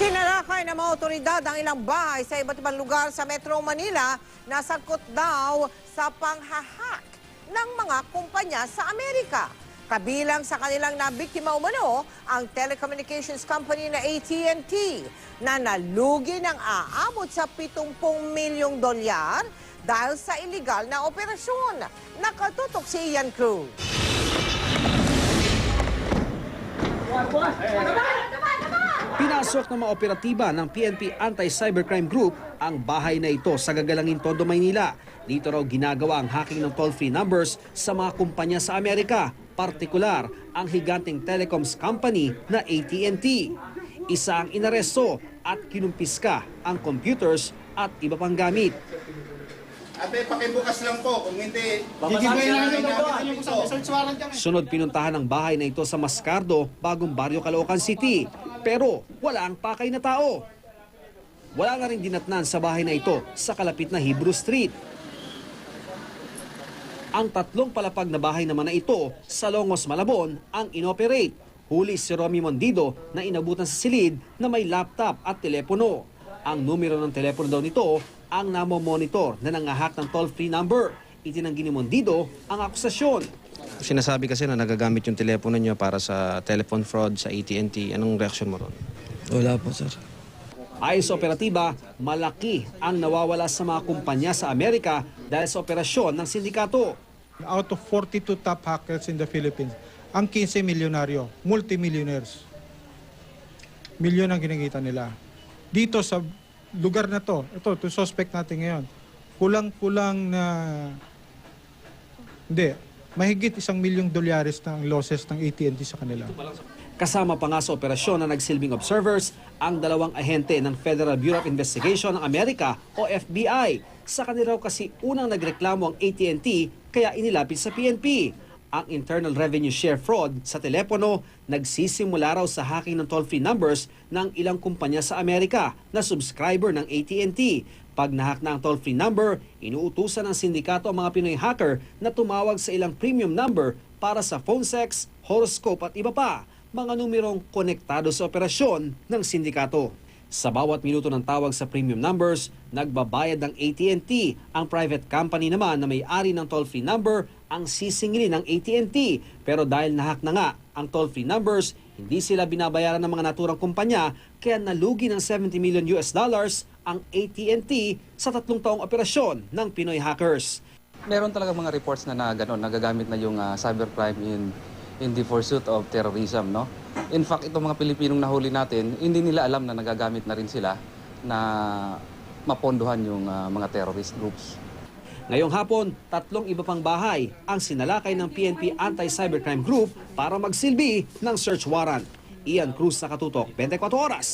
Sinalakay ng mga otoridad ang ilang bahay sa iba't ibang lugar sa Metro Manila na sangkot daw sa panghahak ng mga kumpanya sa Amerika. Kabilang sa kanilang nabiktima umano ang telecommunications company na AT&T na nalugi ng aabot sa 70 milyong dolyar dahil sa iligal na operasyon. Nakatutok si Ian Cruz. Pinasok ng mga operatiba ng PNP Anti-Cybercrime Group ang bahay na ito sa Gagalangin, Tondo, Maynila. Dito raw ginagawa ang hacking ng toll-free numbers sa mga kumpanya sa Amerika, partikular ang higanteng telecoms company na AT&T. Isa ang inaresto at kinumpiska ang computers at iba pang gamit. Ate, pakibukas lang po. Kung hindi, Sunod pinuntahan ang bahay na ito sa Mascardo, Bagong Baryo, Caloocan City. Pero wala ang pakay na tao. Wala na rin dinatnan sa bahay na ito sa kalapit na Hebrew Street. Ang tatlong palapag na bahay naman na ito sa Longos, Malabon ang inoperate. Huli si Romy Mondido na inabutan sa silid na may laptop at telepono. Ang numero ng telepono daw nito ang namomonitor na nangahak ng toll-free number. Itinanggi ni Mondido ang akusasyon. Sinasabi kasi na nagagamit yung telepono niyo para sa telephone fraud sa AT&T. Anong reaksyon mo ron? Wala po, sir. Ayon sa operatiba, malaki ang nawawala sa mga kumpanya sa Amerika dahil sa operasyon ng sindikato. Out of 42 top hackers in the Philippines, ang 15 milyonaryo, multimillionaires. Milyon ang kinikita nila. Dito sa lugar na to, ito suspect natin ngayon, kulang-kulang na, mahigit $1 milyong na ang losses ng AT&T sa kanila. Kasama pa nga sa operasyon na nagsilbing observers ang dalawang ahente ng Federal Bureau of Investigation ng Amerika o FBI. Sa kanila kasi unang nagreklamo ang AT&T kaya inilapit sa PNP. Ang Internal Revenue Share fraud sa telepono nagsisimula raw sa hacking ng toll-free numbers ng ilang kumpanya sa Amerika na subscriber ng AT&T. Pag nahack na ang toll-free number, inuutusan ng sindikato ang mga Pinoy hacker na tumawag sa ilang premium number para sa phone sex, horoscope at iba pa, mga numerong konektado sa operasyon ng sindikato. Sa bawat minuto ng tawag sa premium numbers, nagbabayad ng AT&T. Ang private company naman na may-ari ng toll-free number ang sisingilin ng AT&T. Pero dahil nahack na nga ang toll-free numbers, hindi sila binabayaran ng mga naturang kumpanya kaya nalugi ng $70 million ang AT&T sa 3 taong operasyon ng Pinoy hackers. Meron talaga mga reports na nagagamit na yung cybercrime in the pursuit of terrorism, no? In fact, itong mga Pilipinong nahuli natin, hindi nila alam na nagagamit na rin sila na mapondohan yung mga terrorist groups. Ngayong hapon, 3 iba pang bahay ang sinalakay ng PNP Anti-Cybercrime Group para magsilbi ng search warrant. Ian Cruz, Nakatutok, 24 Oras.